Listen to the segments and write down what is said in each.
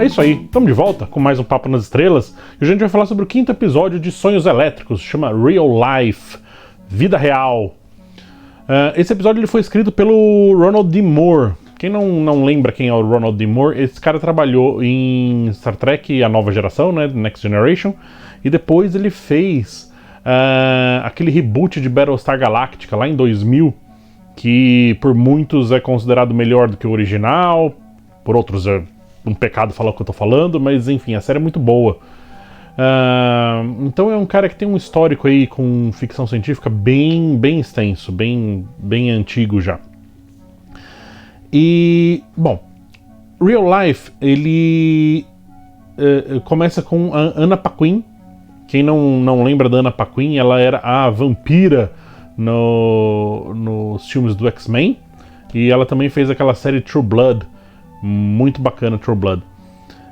É isso aí, estamos de volta com mais um Papo nas Estrelas e hoje a gente vai falar sobre o 5º episódio de Sonhos Elétricos, chama Real Life, Vida Real. Esse episódio ele foi escrito pelo Ronald D. Moore. Quem não lembra quem é o Ronald D. Moore, esse cara trabalhou em Star Trek A Nova Geração, né, Next Generation, e depois ele fez aquele reboot de Battlestar Galactica lá em 2000, que por muitos é considerado melhor do que o original, por outros é um pecado falar o que eu tô falando, mas enfim, a série é muito boa. Então é um cara que tem um histórico aí com ficção científica bem extenso, bem antigo já. E, bom, Real Life, ele começa com a Anna Paquin. Quem não lembra da Anna Paquin, ela era a vampira nos filmes do X-Men, e ela também fez aquela série True Blood, muito bacana, True Blood.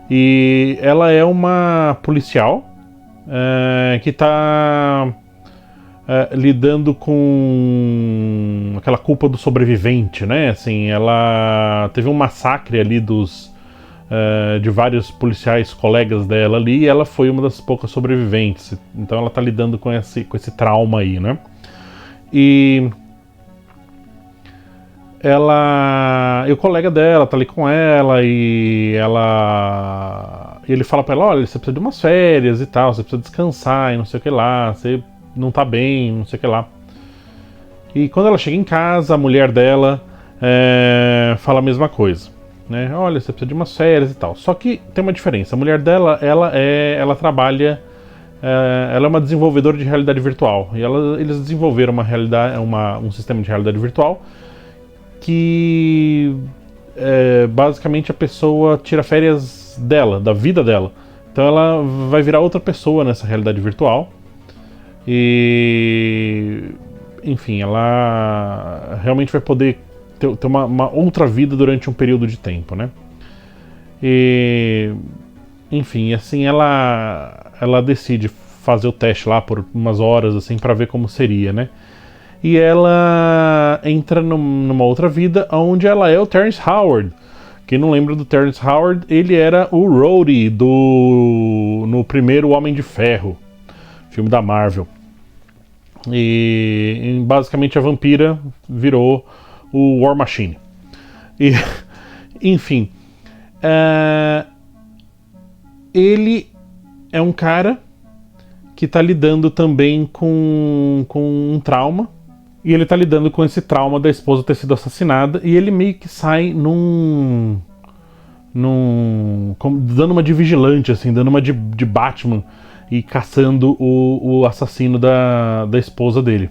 E ela é uma policial que está lidando com aquela culpa do sobrevivente, né? Assim, ela teve um massacre ali de vários policiais colegas dela ali, e ela foi uma das poucas sobreviventes. Então ela está lidando com esse trauma aí, né? E o colega dela tá ali com ela e ele fala pra ela, olha, você precisa de umas férias e tal, você precisa descansar e não sei o que lá, você não tá bem, não sei o que lá. E quando ela chega em casa, a mulher dela fala a mesma coisa, né? Olha, você precisa de umas férias e tal. Só que tem uma diferença, a mulher dela, ela trabalha, ela é uma desenvolvedora de realidade virtual, e eles desenvolveram um sistema de realidade virtual que basicamente a pessoa tira férias dela, da vida dela. Então ela vai virar outra pessoa nessa realidade virtual. E enfim, ela realmente vai poder ter uma outra vida durante um período de tempo, né? E enfim, assim ela decide fazer o teste lá por umas horas assim para ver como seria, né? E ela entra numa outra vida onde ela é o Terrence Howard. Quem não lembra do Terrence Howard, ele era o Rhodey no primeiro Homem de Ferro, filme da Marvel. E basicamente a vampira virou o War Machine. E, enfim, ele é um cara que está lidando também com um trauma. E ele tá lidando com esse trauma da esposa ter sido assassinada, e ele meio que sai dando uma de vigilante, assim, dando uma de Batman e caçando o assassino da esposa dele.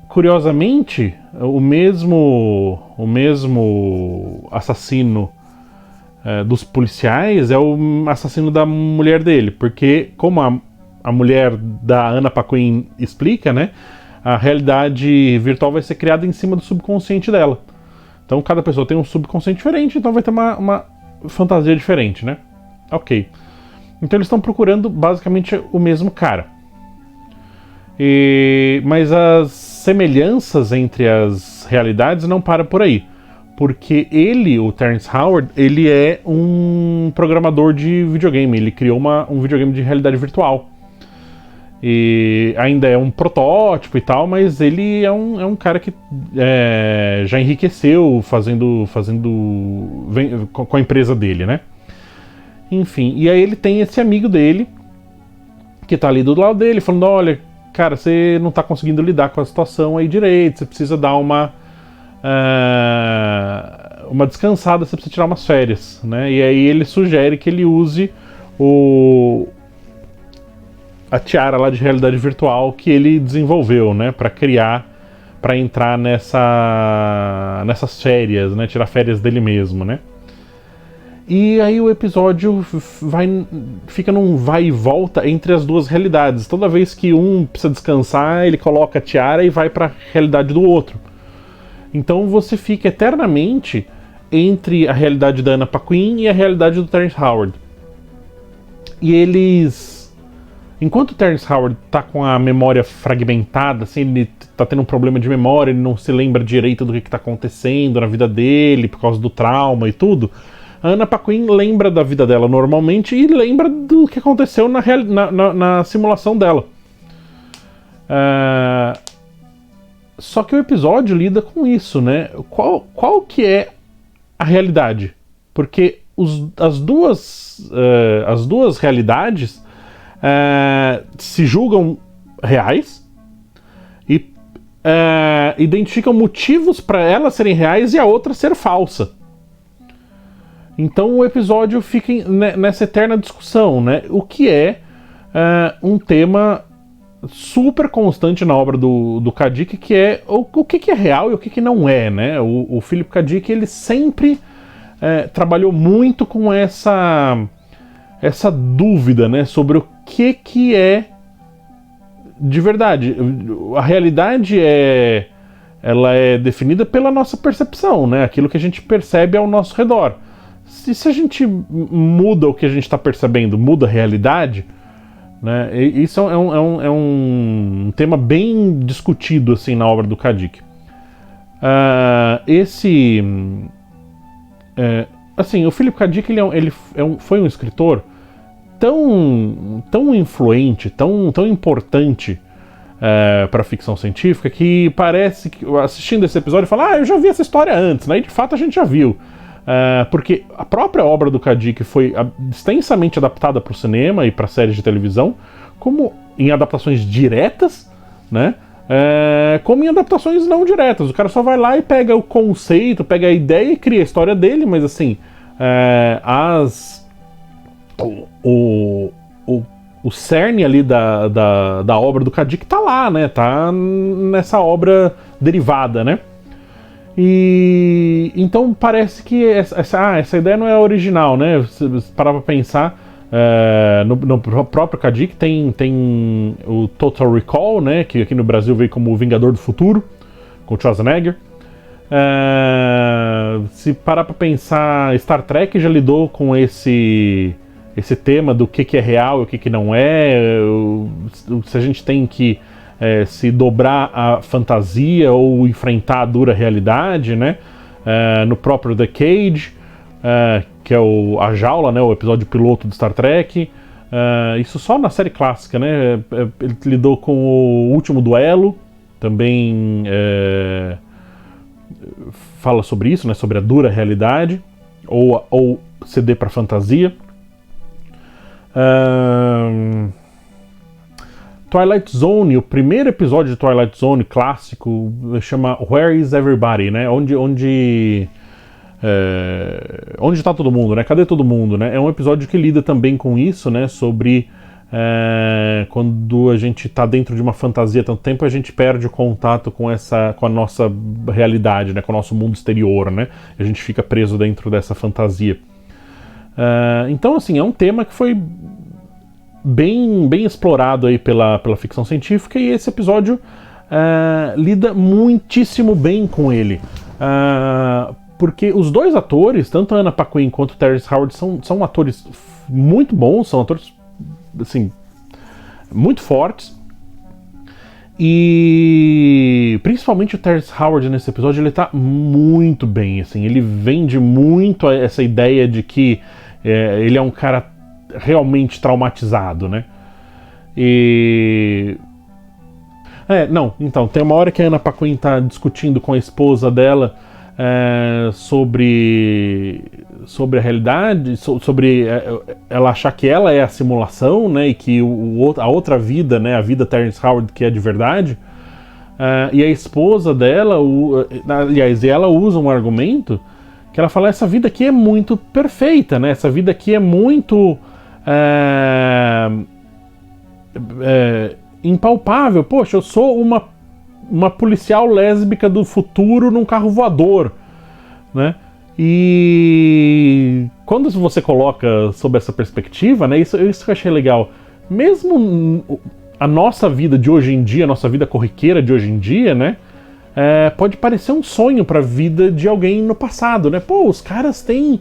Curiosamente, o mesmo assassino dos policiais é o assassino da mulher dele, porque como a mulher da Anna Paquin explica, né? A realidade virtual vai ser criada em cima do subconsciente dela. Então cada pessoa tem um subconsciente diferente, então vai ter uma fantasia diferente, né? Ok. Então eles estão procurando basicamente o mesmo cara. Mas as semelhanças entre as realidades não param por aí. Porque o Terrence Howard, ele é um programador de videogame. Ele criou um videogame de realidade virtual. E ainda é um protótipo e tal, mas ele é um cara que já enriqueceu fazendo com a empresa dele, né? Enfim, e aí ele tem esse amigo dele, que tá ali do lado dele, falando, olha, cara, você não tá conseguindo lidar com a situação aí direito, você precisa dar uma descansada, você precisa tirar umas férias, né? E aí ele sugere que ele use a tiara lá de realidade virtual que ele desenvolveu, né, para entrar nessas férias, né, tirar férias dele mesmo, né. E aí o episódio fica num vai e volta entre as duas realidades. Toda vez que um precisa descansar, ele coloca a tiara e vai para a realidade do outro. Então você fica eternamente entre a realidade da Anna Paquin e a realidade do Terrence Howard. E eles Enquanto o Terrence Howard tá com a memória fragmentada, assim, ele tá tendo um problema de memória, ele não se lembra direito do que tá acontecendo na vida dele, por causa do trauma e tudo, a Anna Paquin lembra da vida dela normalmente e lembra do que aconteceu na simulação dela. Só que o episódio lida com isso, né? Qual que é a realidade? Porque as duas realidades se julgam reais e identificam motivos para elas serem reais e a outra ser falsa. Então o episódio fica nessa eterna discussão, né? O que é um tema super constante na obra do K. Dick, que é o que é real e o que não é, né? O Philip K. Dick, ele sempre trabalhou muito com essa dúvida, né? Sobre o que é de verdade. A realidade ela é definida pela nossa percepção, né? Aquilo que a gente percebe ao nosso redor. Se a gente muda o que a gente está percebendo, muda a realidade, né? Isso é um tema bem discutido assim, na obra do K. Dick. Assim, o Philip K. Dick foi um escritor tão influente, tão importante para a ficção científica, que parece que, assistindo esse episódio, fala: eu já vi essa história antes, né? E de fato a gente já viu. Porque a própria obra do K. Dick foi extensamente adaptada para o cinema e para séries de televisão, como em adaptações diretas, né? Como em adaptações não diretas. O cara só vai lá e pega o conceito, pega a ideia e cria a história dele, mas assim, o cerne ali da obra do K. Dick tá lá, né? Tá nessa obra derivada, né? E então parece que essa ideia não é original, né? Se parar pra pensar, no próprio K. Dick tem o Total Recall, né? Que aqui no Brasil veio como o Vingador do Futuro, com o Schwarzenegger. Se parar pra pensar, Star Trek já lidou com esse tema do que é real e o que não é. Se a gente tem que se dobrar a fantasia ou enfrentar a dura realidade, né? No próprio The Cage, que é a jaula, né? O episódio piloto do Star Trek. Isso só na série clássica, né? Ele lidou com o Último Duelo, também fala sobre isso, né? Sobre a dura realidade ou ceder para fantasia. Twilight Zone, o primeiro episódio de Twilight Zone clássico chama Where is Everybody, né? Onde está todo mundo, né? Cadê todo mundo, né? É um episódio que lida também com isso, né? Sobre quando a gente está dentro de uma fantasia há tanto tempo, a gente perde o contato com a nossa realidade, né? Com o nosso mundo exterior, né? A gente fica preso dentro dessa fantasia. Então, assim, é um tema que foi bem explorado aí pela ficção científica, e esse episódio lida muitíssimo bem com ele. Porque os dois atores, tanto a Anna Paquin quanto o Terrence Howard, são atores muito bons, são atores assim, muito fortes. E principalmente o Terrence Howard nesse episódio, ele tá muito bem, assim, ele vende muito essa ideia de que ele é um cara realmente traumatizado, né? Então, tem uma hora que a Anna Paquin tá discutindo com a esposa dela sobre a realidade, sobre ela achar que ela é a simulação, né? E que a outra vida, né? A vida Terrence Howard, que é de verdade. E a esposa dela, aliás, ela usa um argumento que ela fala: essa vida aqui é muito perfeita, né? Essa vida aqui é muito impalpável. Poxa, eu sou uma policial lésbica do futuro num carro voador, né? E quando você coloca sob essa perspectiva, né? Isso que eu achei legal. Mesmo a nossa vida de hoje em dia, a nossa vida corriqueira de hoje em dia, né? Pode parecer um sonho para a vida de alguém no passado, né? Pô, os caras têm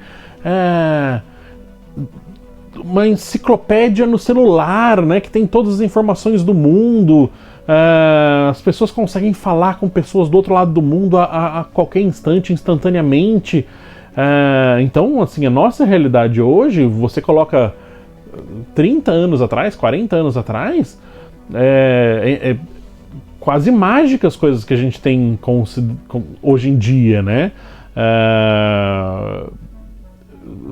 uma enciclopédia no celular, né, que tem todas as informações do mundo. As pessoas conseguem falar com pessoas do outro lado do mundo a qualquer instante, instantaneamente. Então, assim, a nossa realidade hoje, você coloca 30 anos atrás, 40 anos atrás, é quase mágica as coisas que a gente tem hoje em dia, né?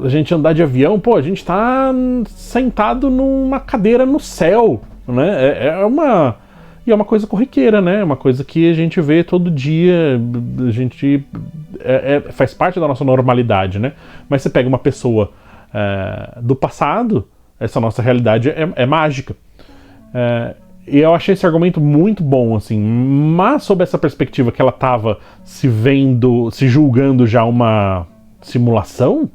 A gente andar de avião, pô, a gente tá sentado numa cadeira no céu, né? E é uma coisa corriqueira, né? É uma coisa que a gente vê todo dia, a gente faz parte da nossa normalidade, né? Mas você pega uma pessoa do passado, essa nossa realidade é mágica. E eu achei esse argumento muito bom, assim, mas sob essa perspectiva que ela estava se julgando já uma simulação,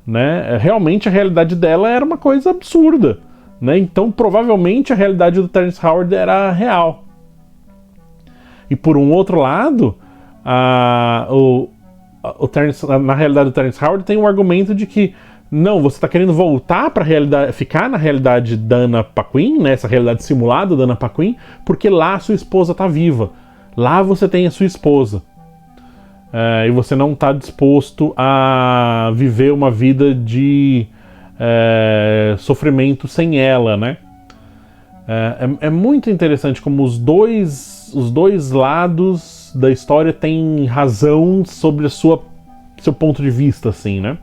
né? Realmente a realidade dela era uma coisa absurda, né? Então provavelmente a realidade do Terrence Howard era real. E por um outro lado, na realidade do Terrence Howard tem um argumento de que não, você está querendo voltar para a realidade, ficar na realidade da Anna Paquin, né, essa realidade simulada da Anna Paquin, porque lá a sua esposa está viva. Lá você tem a sua esposa. E você não está disposto a viver uma vida de sofrimento sem ela, né? É muito interessante como os dois lados da história têm razão sobre seu ponto de vista, assim, né?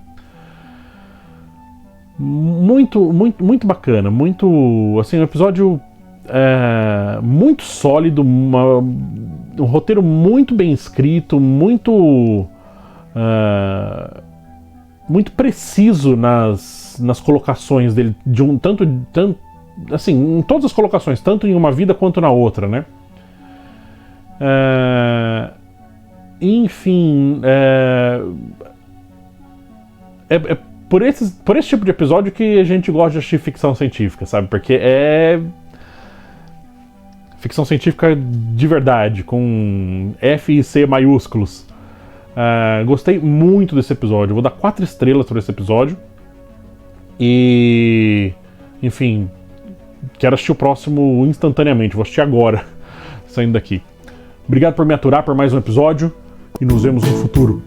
Muito bacana, muito, assim, um episódio muito sólido, um roteiro muito bem escrito, muito preciso nas colocações dele, tanto assim, em todas as colocações, tanto em uma vida quanto na outra, né? Enfim, por esse tipo de episódio que a gente gosta de assistir ficção científica, sabe? Porque é ficção científica de verdade, com F e C maiúsculos. Gostei muito desse episódio. Vou dar 4 estrelas para esse episódio. E, enfim, quero assistir o próximo instantaneamente. Vou assistir agora, saindo daqui. Obrigado por me aturar por mais um episódio e nos vemos no futuro.